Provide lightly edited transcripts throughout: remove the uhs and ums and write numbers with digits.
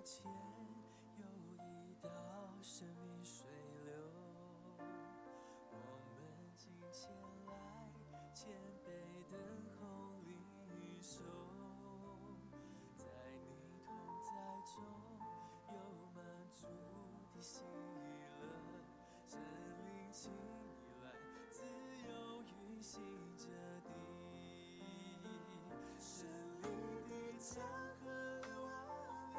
前有一道生命水流，我们今前来谦卑等候领受，在你同在中有满足的喜乐，圣灵亲你来，自由运行着地，圣灵的江河流啊流，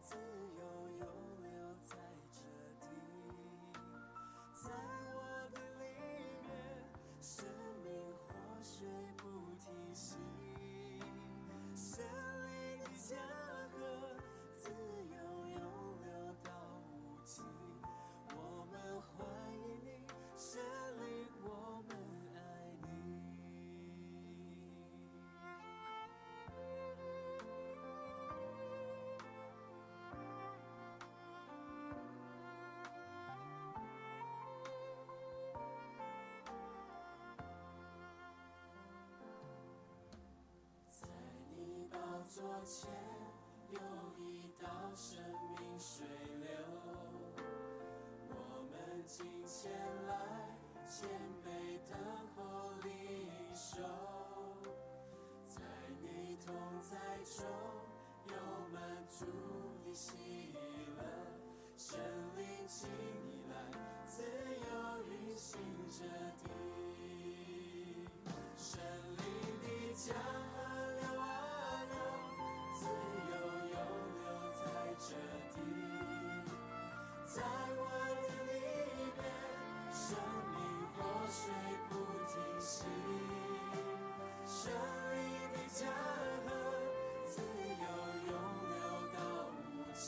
自由涌流在这地，在我的里面，生命活水不停息，圣灵的江河自由涌流到无尽，我们欢迎你，圣灵，我们爱你。在你宝座前有一道生命水流，我们今前来谦卑等候领受，在你同在中有满足的喜乐，圣灵请你来，自由运行着地，圣灵的江河流啊流，自由涌流在这地，在我的里面，生命活水不停息，圣灵的江河自由涌流到无尽，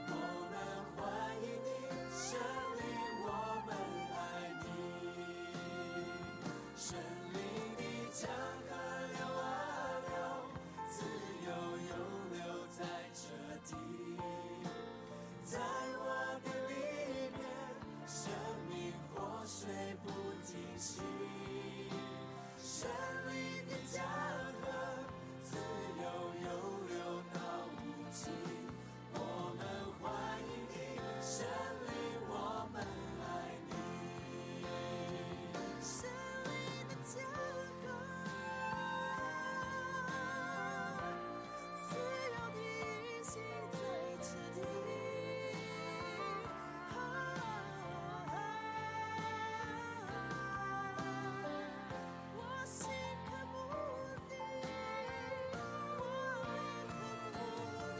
我们欢迎你，圣灵，我们爱你，圣灵的江河流啊流，自由涌流在这地，在我的里面，生命活水不停息，圣灵的江河自由涌流到无尽，我们欢迎你，圣灵，我们爱你，圣灵的江河自由地运行在这地，我心渴慕你，我灵渴慕你，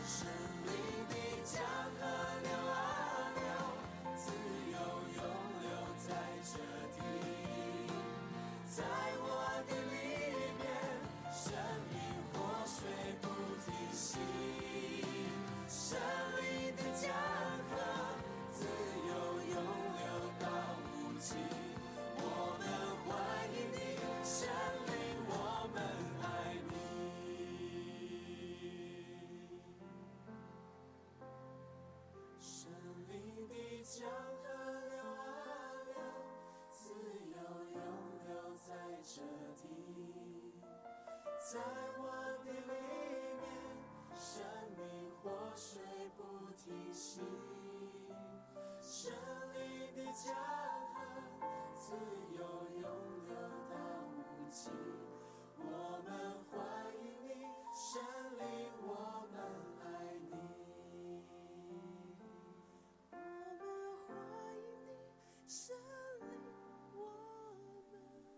圣灵的江河流啊流，自由涌流在这地，在我的里面，生命活水不停息，圣灵的江河自由涌流到无尽，我们欢迎你，圣灵，我们爱你，圣灵的江河流啊流，自由涌流在这地，在我的里面，生命活水不停息，圣灵的江河自由涌流到无尽，我们欢迎你，圣灵，我们爱你，我们欢迎你，圣灵，我们爱你。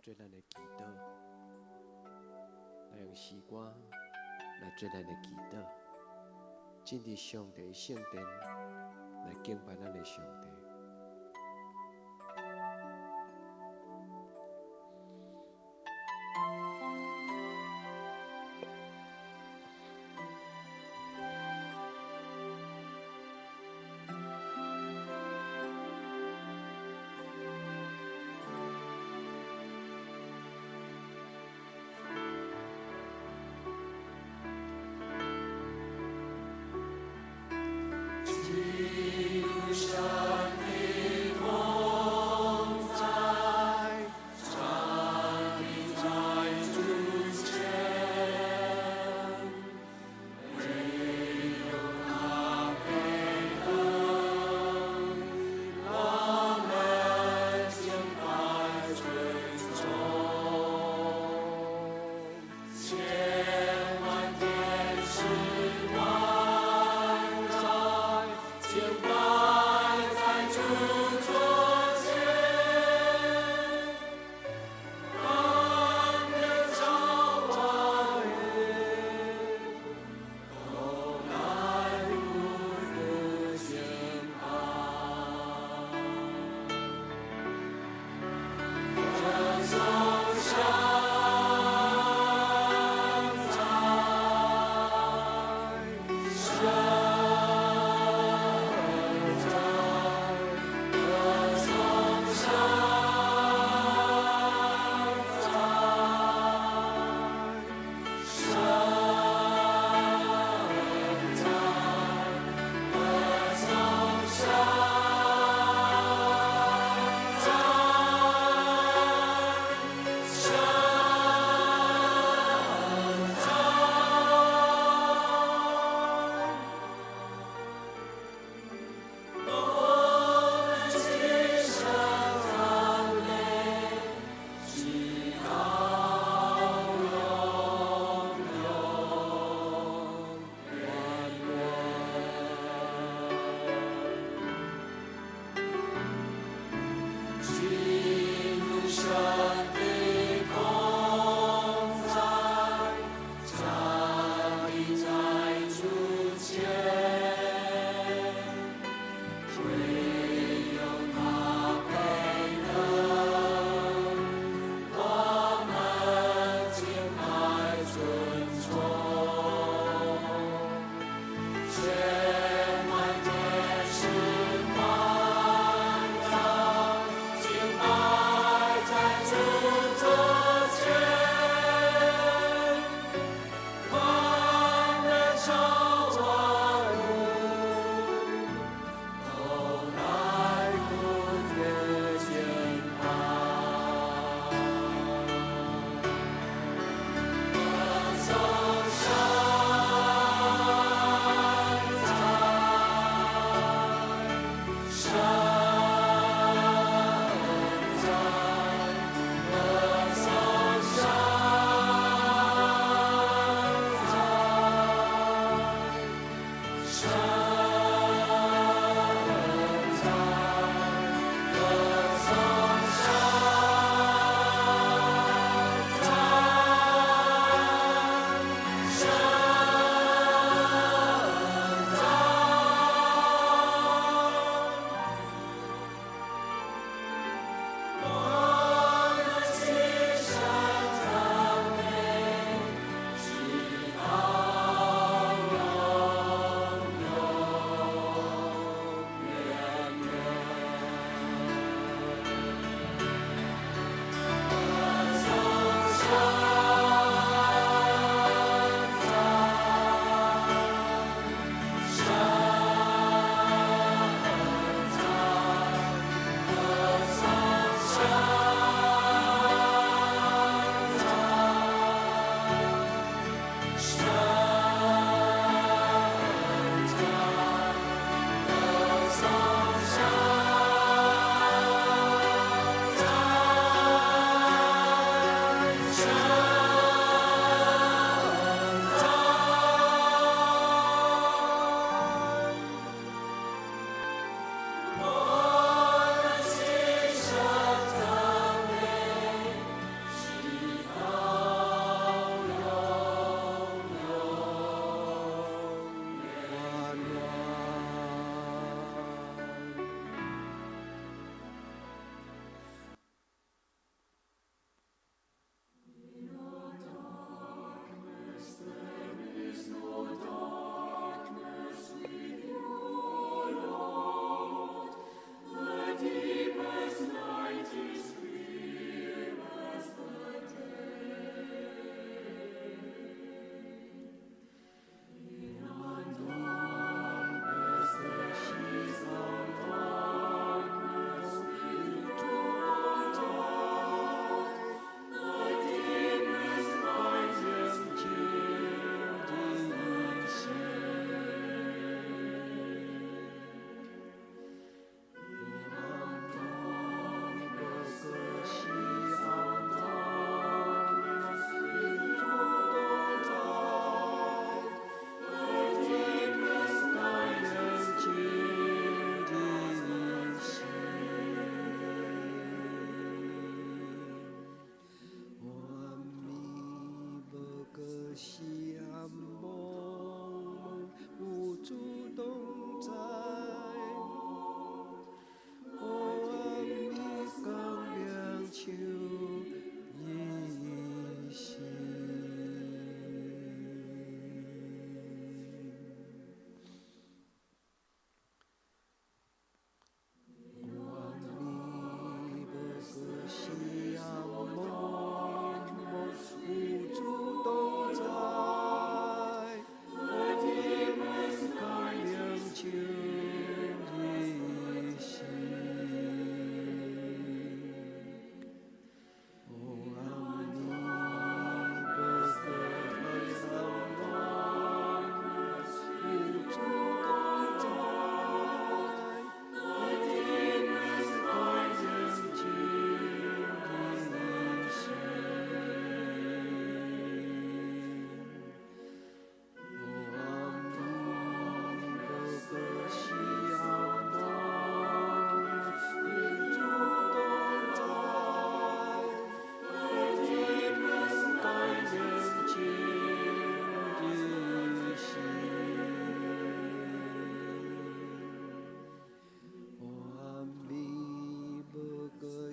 做咱的祈祷，来用诗歌来做咱的祈祷，进入上帝的圣殿来敬拜咱的上帝。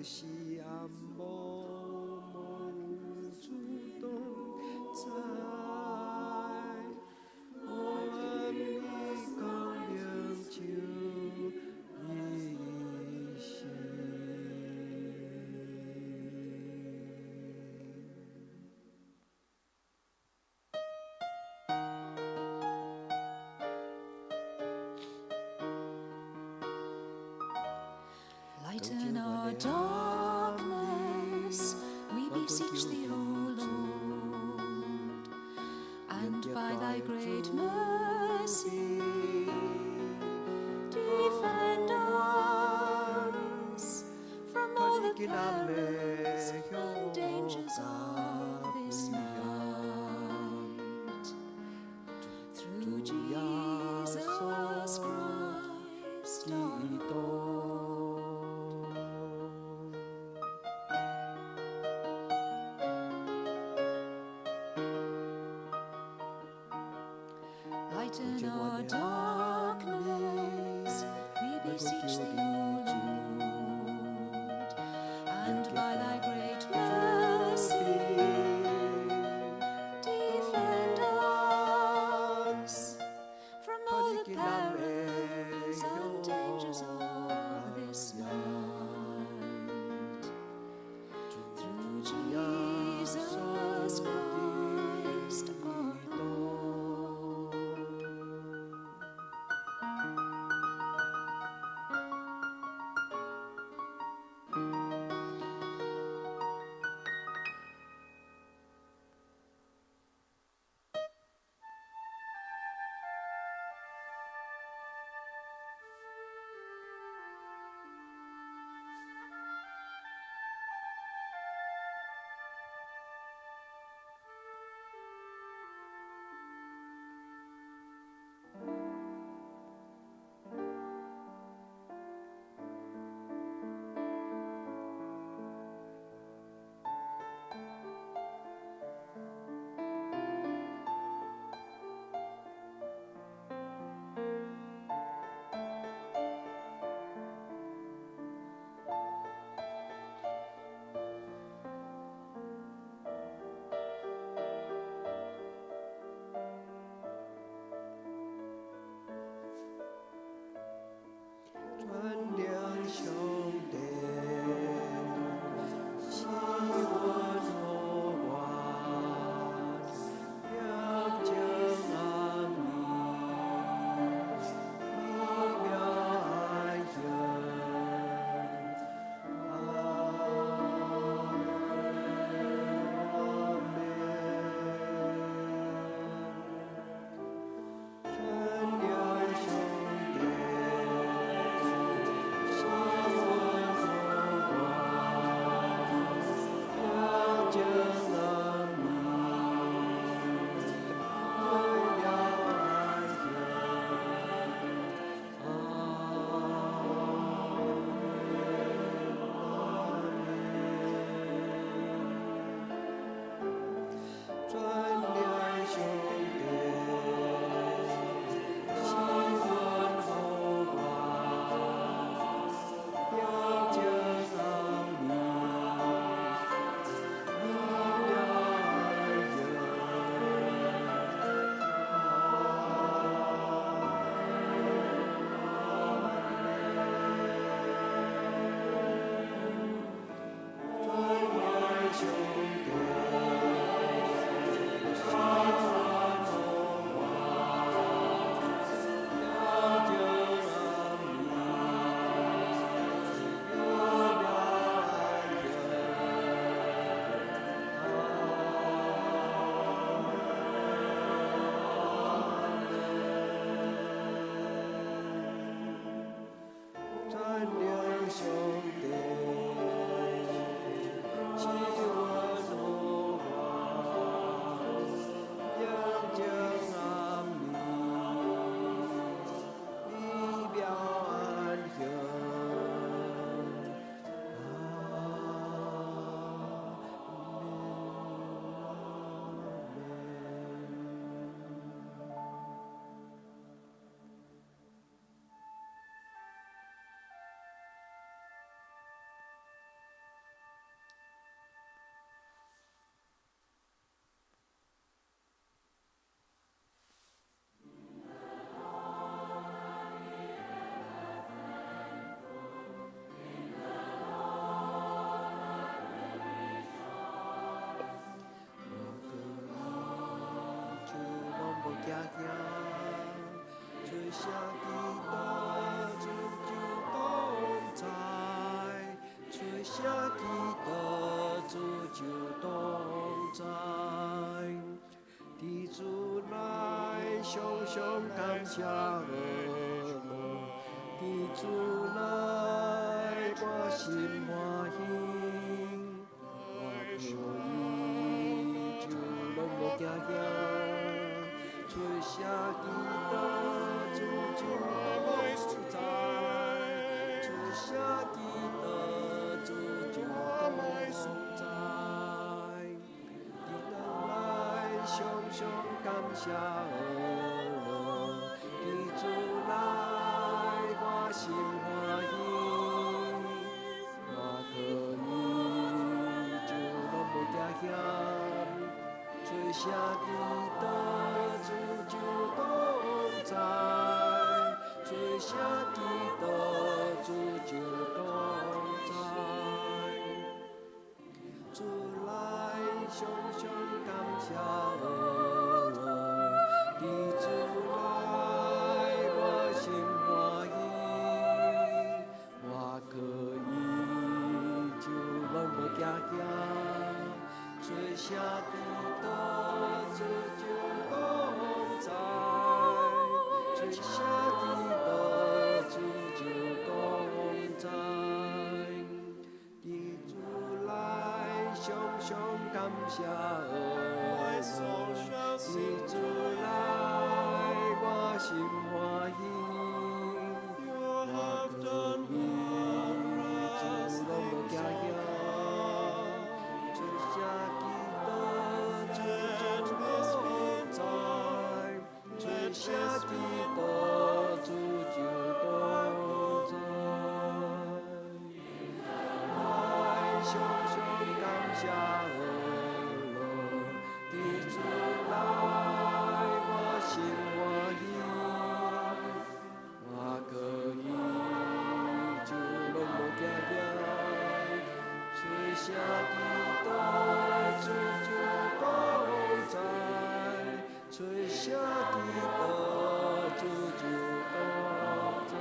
西安某某主动在我们的高粱酒一心。Lighten our darkness, we beseech thee, O Lord, and by thy great mercy, defend us from all the perils and dangers of this night. Through Jesus Christ our Lord. Lighten our darkness, we beseech thee, O Lord, and by thy great mercy, defend us from all the perils and dangers of this night. Through Jesus Christ our Lord. 下基督主就同在，吹下基督主就同在。地主来，熊熊感谢我们。地主来，我心欢喜。我可以就拢无惊惊，吹下基督主就同在，吹下基督主就同在。熊熊感谢我，地主来，我心欢喜。我可以就拢无惊险，吹下基督主就同在，吹下基督主就同在。主来，熊熊感谢我，地主来，我心欢喜。我可以就拢无惊惊，吹下基督主就同在，吹下基督主就同在。地主来，熊熊感谢我，地主来，我心欢喜。我可以就拢无惊险，吹下基督主就同在，吹下基督主就同在。来，熊熊感谢我，地主来，我心欢喜。我可以就拢无惊惊，吹下基督主就同在，吹下基督主就同在。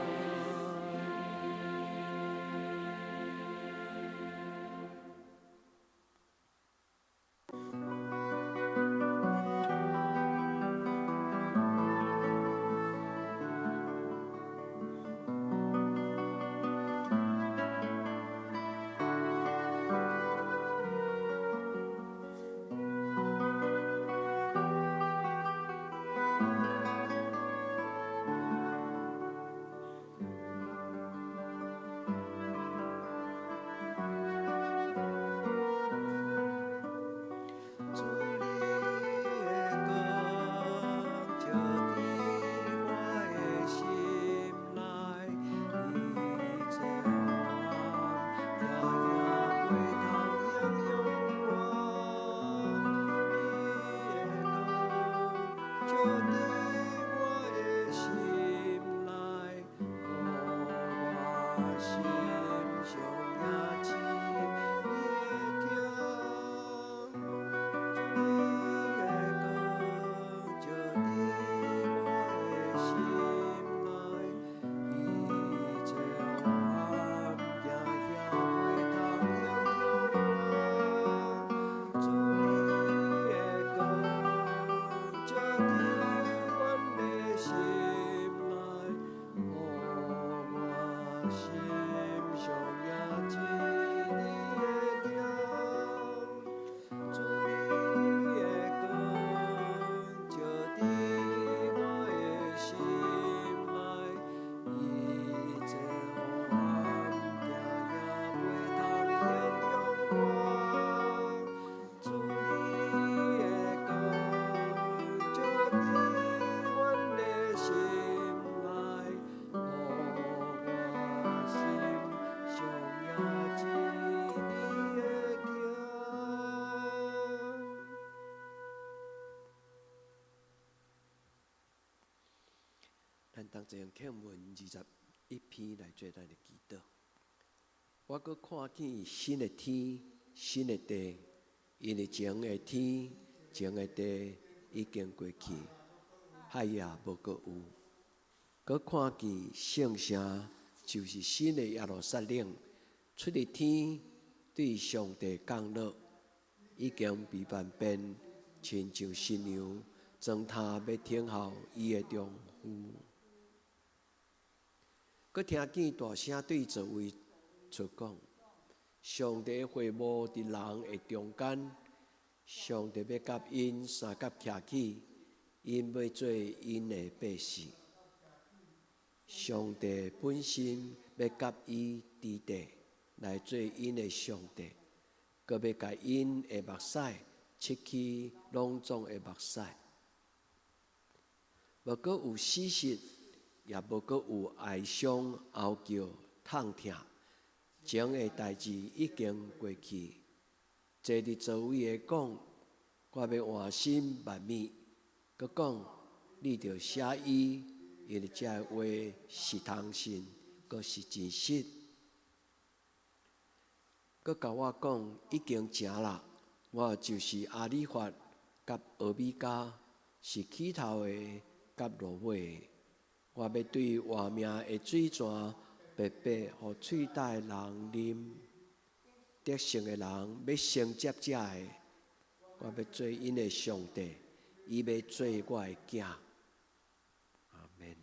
咱当这样课文21篇来做咱的祈祷。我阁看见新的天、新的地，因为前的天、前的地已经过去，海也无阁有。佮看见圣城就是新的耶路撒冷，出入天对上帝降落，已经被万变，亲像新娘，装他要听候伊的丈夫。佮听见大声对座位出讲：上帝的会幕伫人的中间，上帝要甲因三角徛起，因要做因的百姓。上帝本身要甲伊伫地，来做因的上帝，佮要甲因的目屎拭去拢总的目屎。无阁有死实，也无阁有哀伤、嚎叫、痛痛。前的代志已经过去，坐伫座位的讲，我要换心万面。佮讲，你着写伊，因为这话是通信，佮是真实。佮甲我讲，已经成啦。我就是阿里法甲俄米加，是起头的甲落尾的。我要对活命的水泉白白，互喙焦的人啉。得胜的人要先接这的，我要做因的上帝，伊要做我的囝。阿免。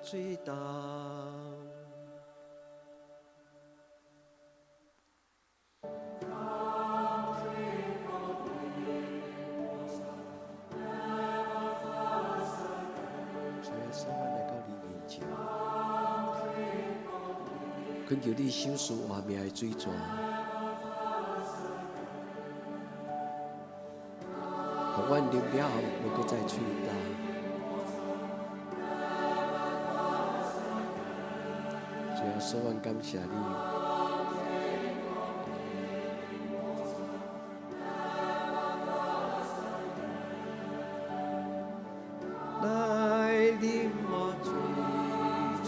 水淡。恳求你收拾活命的水泉，互阮啉了后无搁再喙干。主耶稣，阮感谢你。来啉我水泉。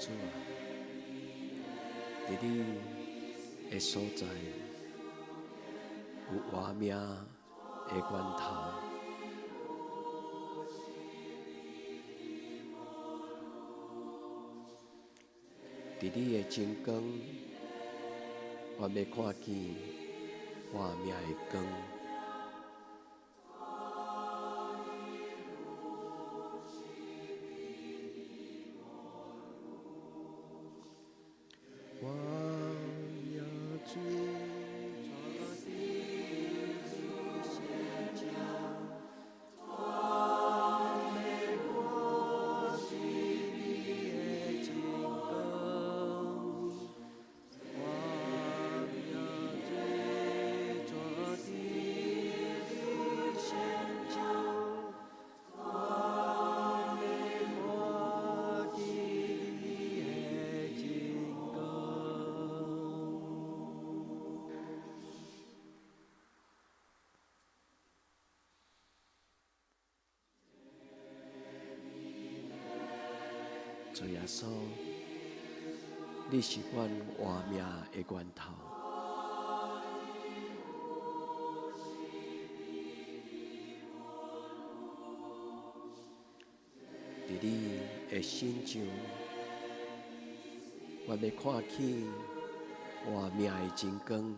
主啊，伫你的所在有活命的源头，伫你的真光，我要看见活命的光。主耶稣，你是阮活命的源头。伫你的心上，我要看起活命的真光。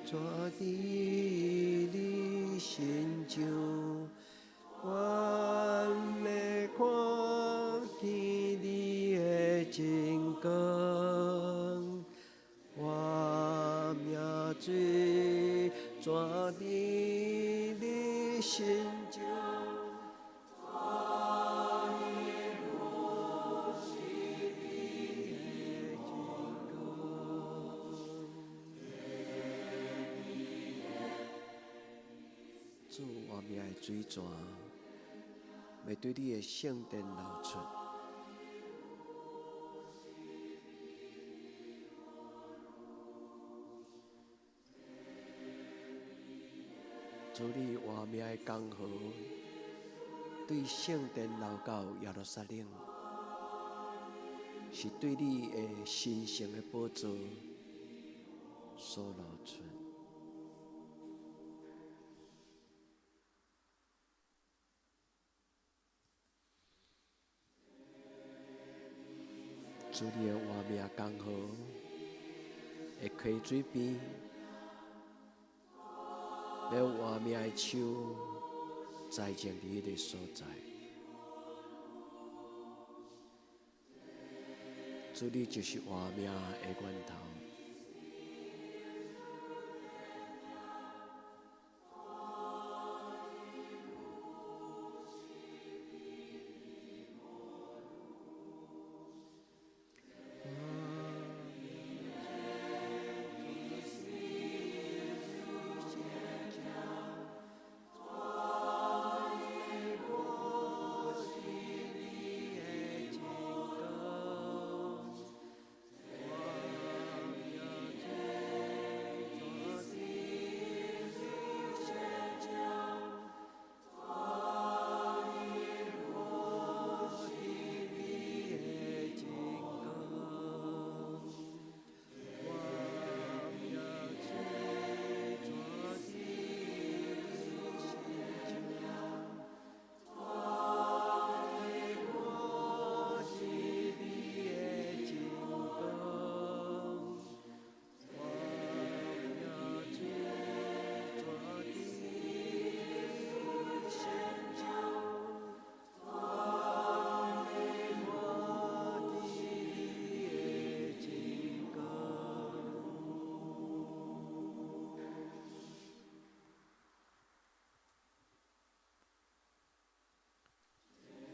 抓伫你心上，我要看见你的真光。我命水抓伫你心上。主，我命的水泉要对你的圣殿流出。主，你活命的江河对圣殿流到耶路撒冷，是对你的神圣的宝座所流出。主，你的活命江河会溪水边，了活命的树栽种伫迄个所在。主，你就是活命的源头。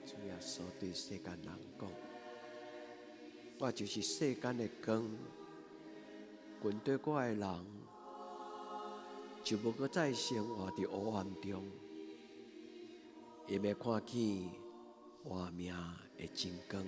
主耶稣对世间人讲：“我就是世间的光，跟对我的人，就无搁再生活伫黑暗中，伊要看见活命的真光。”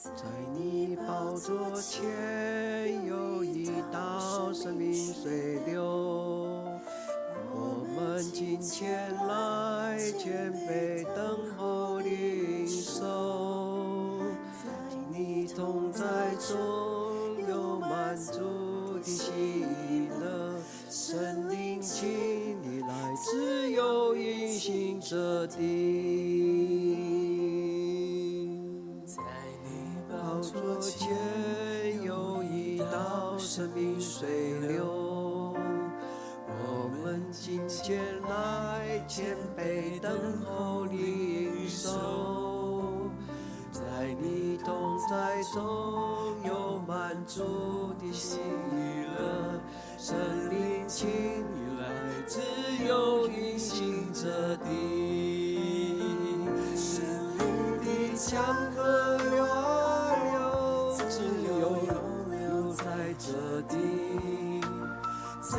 在你宝座前有一道生命水流，我们今前来谦卑等候领受，在你同在中有满足的喜乐，圣灵请你来自由运行这地。宝座前有一道生命水流，我们今前来谦卑等候领受，在你同在中有满足的喜乐，圣灵请你来自由运行这地，圣灵的江河流啊流，自由流在这地，在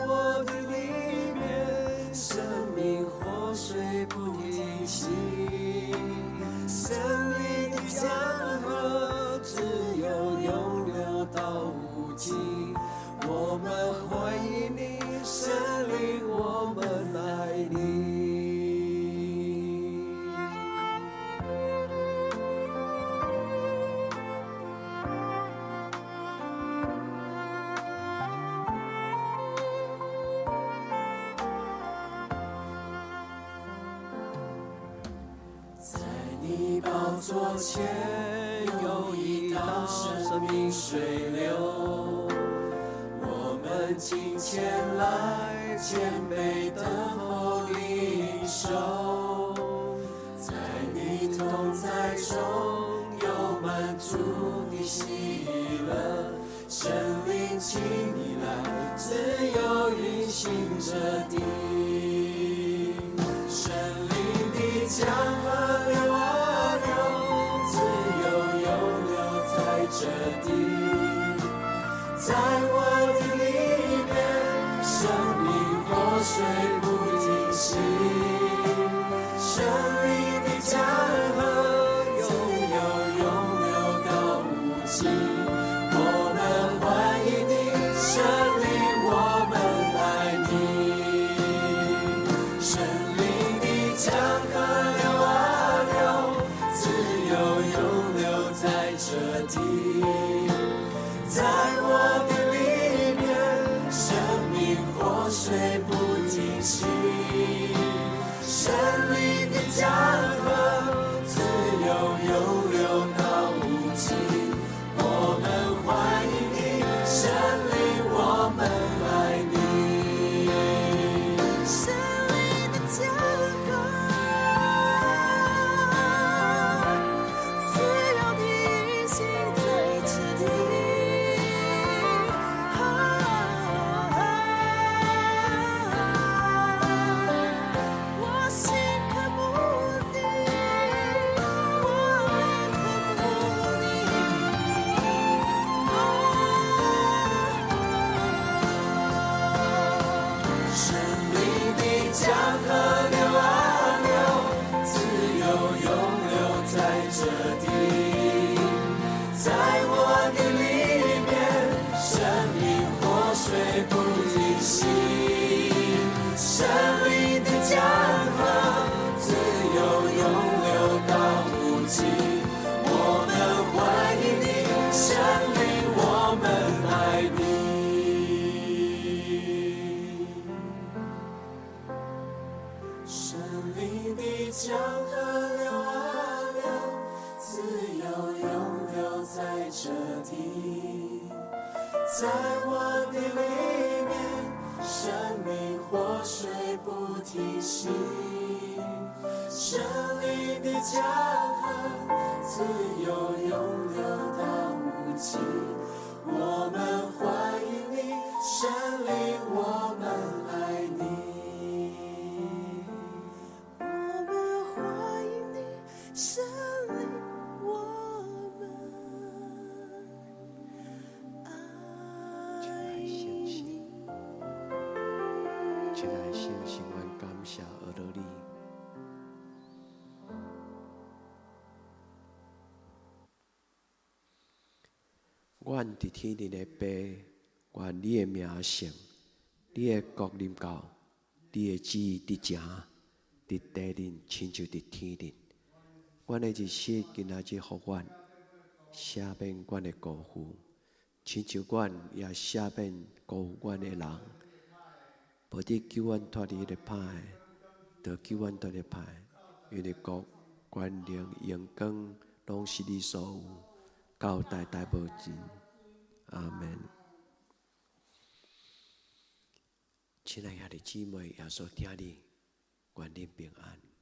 我的里面，生命活水不停息，生命的江河自由永流到无尽。我们欢迎你，圣灵，我们爱你。在你宝座前有一道生命水流，我们今前来谦卑等候领受，在你同在中有满足的喜乐，圣灵请你来自由运行这地，圣灵的江河流啊流，自由永流在这地，在我的里面，生命活水不停息，生命的江河自由永流到无尽。我们欢迎你，圣灵，我们爱你。生命的江河流啊流，自由永流在这地，在我的里面，生命活水不停息，生命的江河自由永流到无尽。我们欢迎你，圣灵，我们爱你。生命的江河自由地运行在这地，我心渴慕你，我渴慕你。生命的江河流啊流，自由永流在这地，在我的里面，生命活水不停息，生命的江河自由永流到无尽。我们欢迎你，圣灵，我们爱你。生命的江河流啊流，自由永流在这地，在我的里面，生命活水不停息，生命的江河自由永流到无尽。我们欢迎你，圣灵，我们爱你。我们欢迎你，圣灵，我们爱你。起来，先行完感谢而乐你。阮伫天顶的爸，愿你的名圣，你的国临到，你的旨意伫遮，伫地顶亲像伫天顶。阮的日息今仔日互阮，赦免阮的辜负，亲像阮也赦免辜负阮的人。无你救阮脱离迄个歹的，就救阮脱离歹的，因为国、权力、荣光，拢是你所有，到代代无尽。阿门。亲爱的兄弟姊妹，耶稣听你，愿你平安。